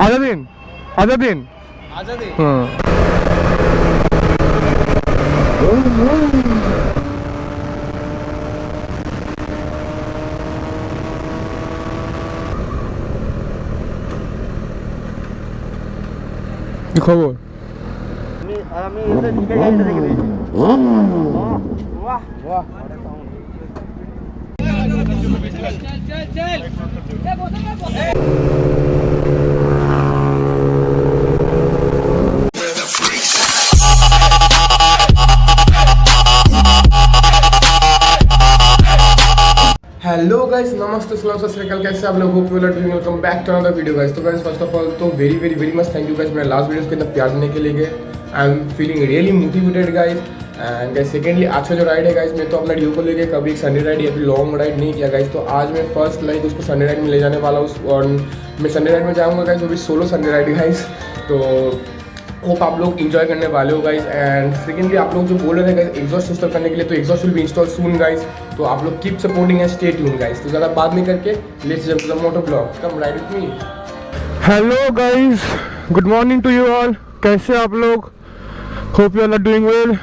आजादीन आजादीन आजादी। हाँ खबर हेलो गाइस, नमस्ते, सलाम, सत श्री अकाल। कैसे आप लोग? Hope you are doing. Welcome back to another video guys. तो गाइस फर्स्ट ऑफ ऑल तो very much thank you guys मेरे लास्ट वीडियोस को इतना प्यार देने के लिए। I am feeling really motivated guys. And guys secondly आज का जो राइड है गाइस, मैं तो अपना डियो को लेके कभी एक संडे राइड या फिर लॉन्ग राइड नहीं किया गाइस। तो आज मैं फर्स्ट लाइक उसको संडे राइड में ले जाने वाला हूँ और मैं संडे राइड में जाऊँगा गाइस, वो भी सोलो संडे राइड गाइस। तो होप आप लोग इंजॉय करने वाले हो गाइस। एंड सेकेंडली आप लोग जो बोल रहे थे गाइस एग्जॉस्ट इंस्टॉल करने के लिए, तो exhaust will be install soon guys. तो आप लोग keep supporting and stay tune guys. तो ज़्यादा बात नहीं करके let's jump to the moto blog. Come ride with me. Hello guys, good morning to you all. कैसे आप लोग? Hope you all are doing well.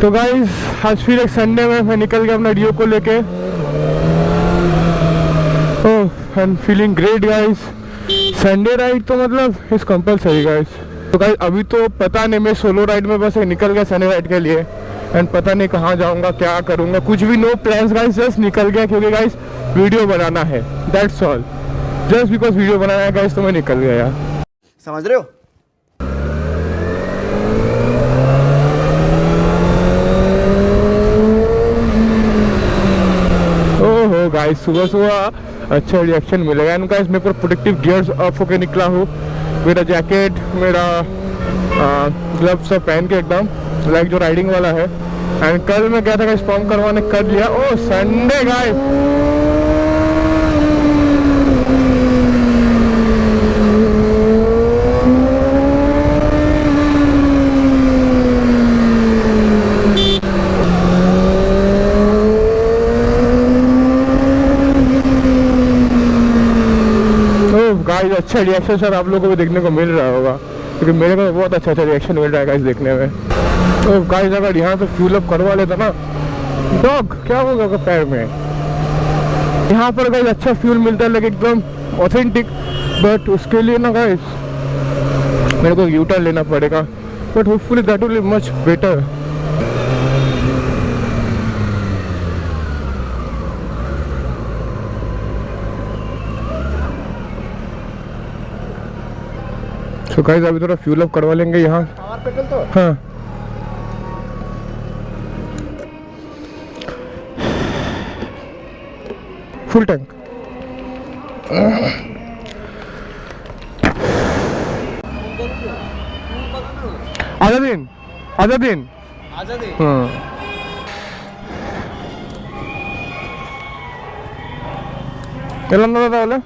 तो गाइस आज फिर एक संडे में मैं निकल गया अपना डियो को लेके। Oh I am feeling great guys. Sunday ride तो मतलब इस कंपलसरी गाइस। तो गाइस अभी तो पता नहीं, मैं सोलो राइड में बस निकल गया संडे राइड के लिए। एंड पता नहीं कहाँ जाऊँगा, क्या करूँगा, कुछ भी नो प्लान्स गाइस। जस्ट निकल गया क्योंकि गाइस वीडियो बनाना है, that's all. Just because video बनाना है गाइस तो मैं निकल गया यार। समझ रहे हो? ओहो गाइस सुबह सुबह अच्छा रिएक्शन मिलेगा। एंड गाइस मैं पूरा प्रोटेक्टिव गियर्स ऑफ होके निकला हूँ। मेरा जैकेट, मेरा ग्लव्स सब पहन के एकदम लाइक जो राइडिंग वाला है। एंड कल मैं गया था गाइस फॉर्म करवाने, कर लिया। ओह संडे गाइस। गाइस अच्छा रिएक्शन सर आप लोगों को भी देखने को मिल रहा होगा, क्योंकि मेरे को बहुत अच्छा रिएक्शन मिल रहा है गाइस देखने में। तो गाइस अगर यहाँ पे फ्यूल अप करवा लेता ना, डॉग क्या होगा आपका पैर में। यहाँ पर गाइस अच्छा फ्यूल मिलता है लेकिन एकदम ऑथेंटिक। बट उसके लिए ना गाइस मेरे को यू टर्न लेना पड़ेगा। But hopefully that will be much better. तो गाइस अभी थोड़ा फ्यूल अप करवा लेंगे यहाँ। पेट्रोल तो हाँ फुल टैंक। आजादीन आजादीन आजादी। हाँ ఎలా ఉన్నదా వాళ్ళు?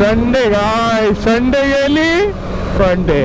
संडे गाइस, संडे गेली फंडे।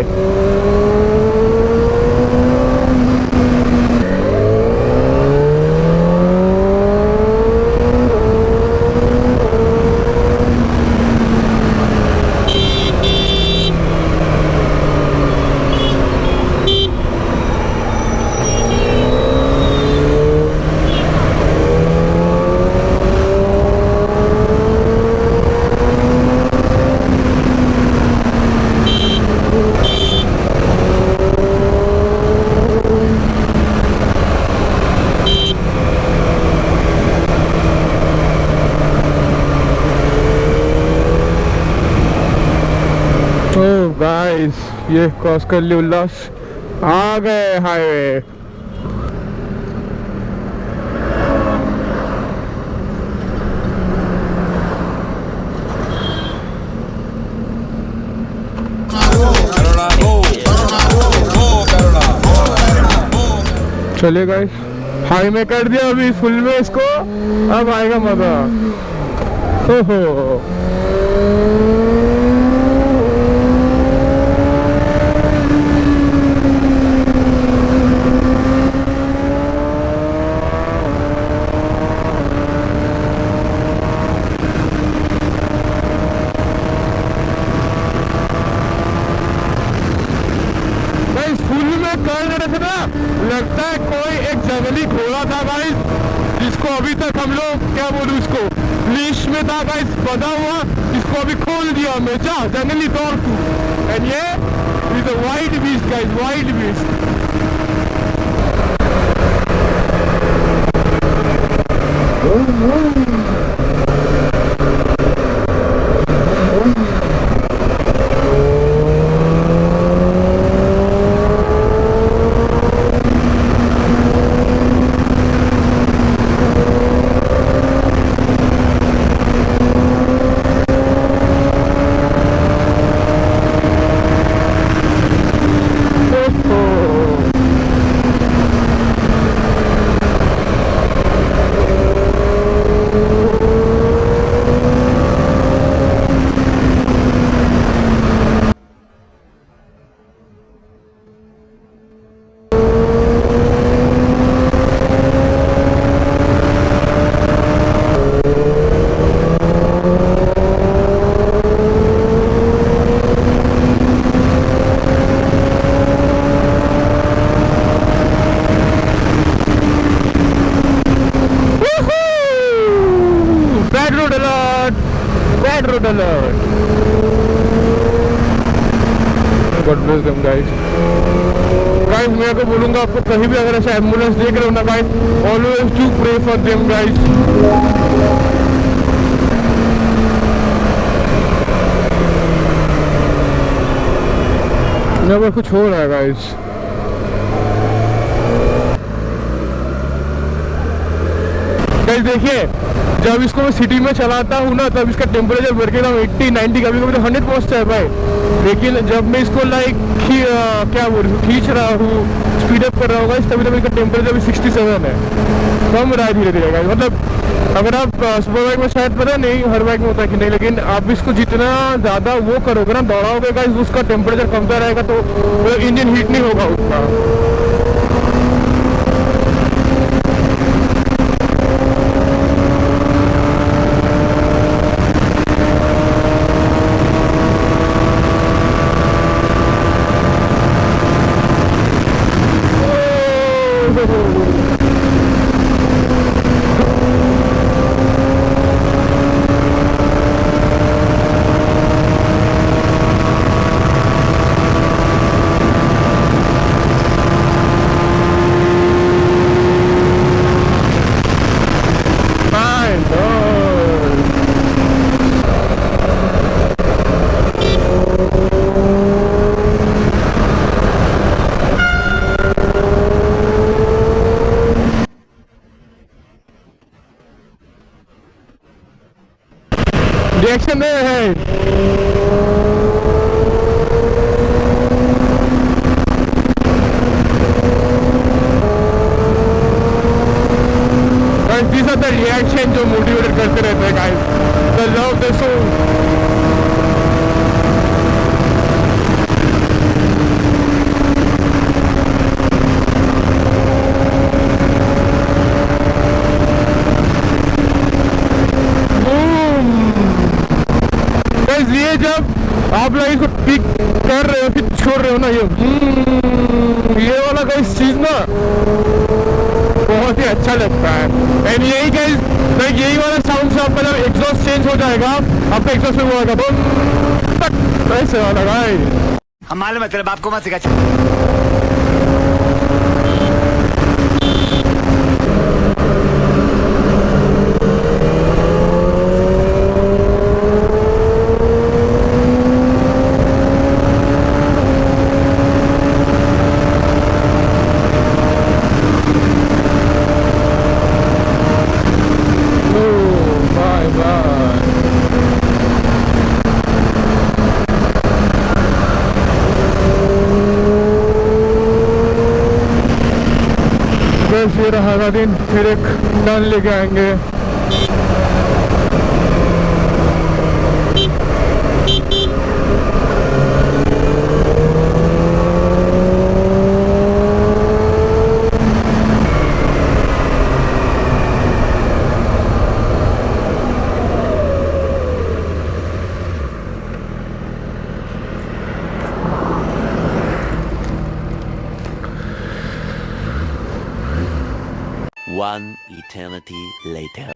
ये क्रॉस कर लिया उल्लास, आ गए हाईवे। चलिए गाइस, हाई में कर दिया अभी फुल में इसको, अब आएगा मजा। ओहो लगता है कोई एक जंगली घोड़ा था गाइस, जिसको अभी तक हम लोग क्या बोलूं उसको लीश में था गाइस बंधा हुआ, जिसको अभी खोल दिया हमें। जा जंगली दौड़ तू। एंड ये is a wild beast guys, wild beast. Road alert. God bless them guys. Guys, मैं आपको बोलूँगा, आपको कहीं भी अगर ऐसा एम्बुलेंस देख रहे हो ना guys, always do pray for them guys. यहाँ पर कुछ हो रहा है गाइस। गाइस देखिए, जब इसको मैं सिटी में चलाता हूँ ना, तब इसका टेम्परेचर बढ़ के 80-90 कभी कभी तो 100 पहुँचता है भाई। लेकिन जब मैं इसको लाइक क्या बोलूँ खींच रहा हूँ, स्पीड अप कर रहा होगा, तभी तक इसका टेम्परेचर भी 67 है। कम रहा है धीरे धीरे गाइस। मतलब अगर आप सुपर बाइक में शायद पता नहीं हर बाइक में होता है कि नहीं, लेकिन आप इसको जितना ज़्यादा वो करोगे ना, दौड़ाओगे गाइस, उसका टेम्परेचर कमता रहेगा, तो इंजन हीट नहीं होगा उसका। रिएक्शन में है। These are the reaction जो मोटिवेटेड करते रहते हैं guys. The love, the soul। ये जब आप लोग इसको पिक कर रहे हो फिर छोड़ रहे हो ना, ये वाला गाइस चीज ना बहुत ही अच्छा लगता है। एंड यही गाइस लाइक यही वाला साउंड से आपका जब एग्जॉस्ट चेंज हो जाएगा, आपका एग्जॉस्ट में वो आएगा तो ऐसे वाला गाइस। हम मालूम है तेरे बाप को मत सिखा। गाइस ये रहा आज़ादहिंद, फिर एक टर्न लेके आएंगे। One eternity later.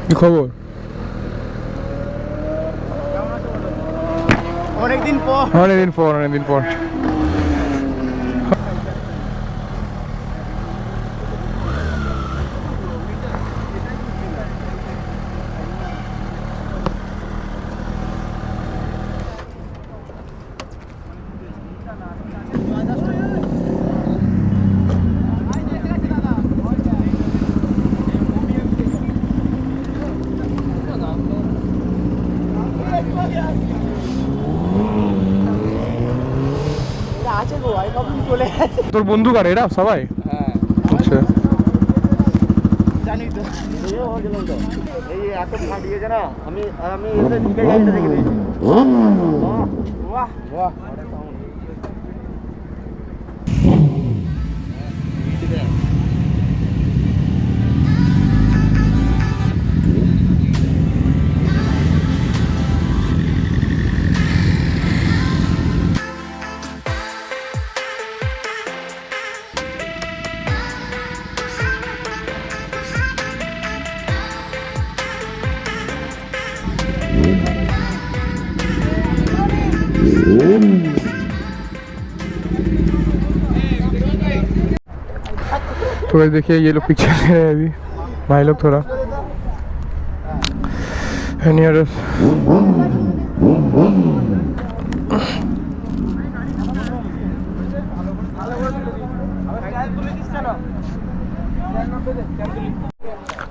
কি খবর? অনেকদিন পর অনেকদিন পর আছে গো, আমি ভাবলাম চলে গেছে। তোর বন্ধু কার এরা সবাই? হ্যাঁ আচ্ছা জানি তো, এই এত ফাটিয়েছে না, আমি এসে ঢুকে গাড়িটা দেখে দিয়েছি। বাহ বাহ तो गाइस देखिए ये लोग पीछे ले रहे हैं अभी भाई लोग थोड़ा नियर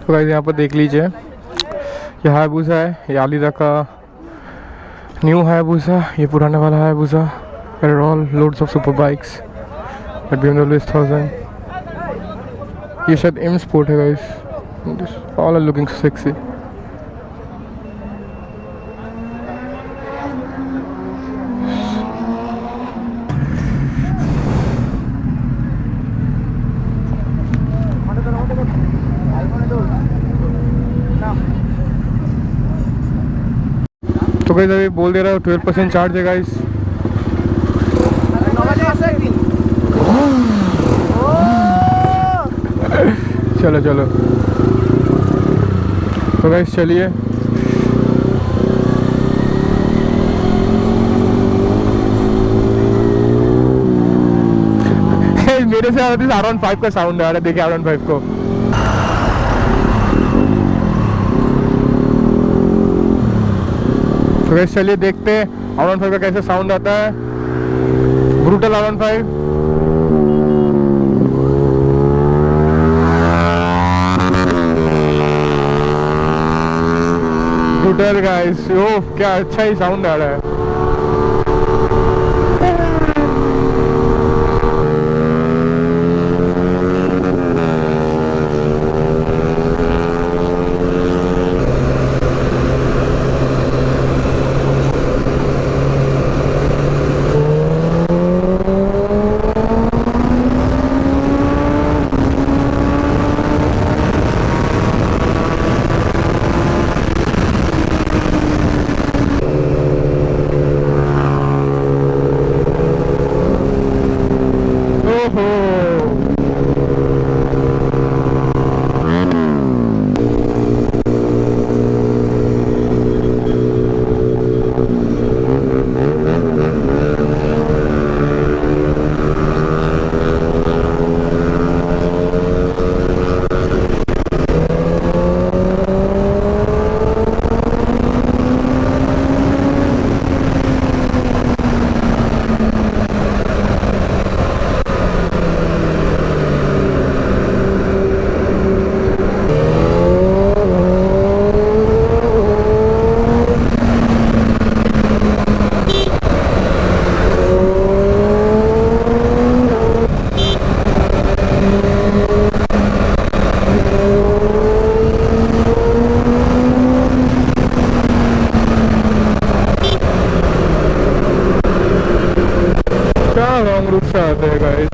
तो गाइस यहाँ पर देख लीजिए ये हायाबुसा है, ये आलिदा का न्यू हायाबुसा, ये पुराने वाला Hayabusa. They're all loads of super bikes at BMW S1000. ये शायद M Sport है guys. All are looking sexy. तो गाइस अभी बोल दे रहा हूँ 12% चार्ज है गाइस। चलो चलो तो गाइस चलिए मेरे से R15 का साउंड आ रहा है, देखिए R15 को। तो गाइस चलिए देखते हैं R15 का कैसे साउंड आता है। ब्रूटल R15 ब्रूटल गाइस, ओह क्या अच्छा ही साउंड आ रहा है। रूप से आते हैं गाइस।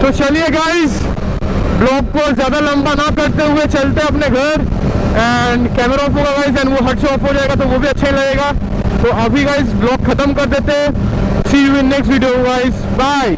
तो चलिए गाइस, ब्लॉग को ज़्यादा लंबा ना करते हुए चलते हैं अपने घर। एंड कैमरा ऑफ होगा गाइस, एंड वो हट से ऑफ हो जाएगा तो वो भी अच्छा ही लगेगा। तो अभी गाइस ब्लॉग खत्म कर देते हैं। See you in next video guys, bye.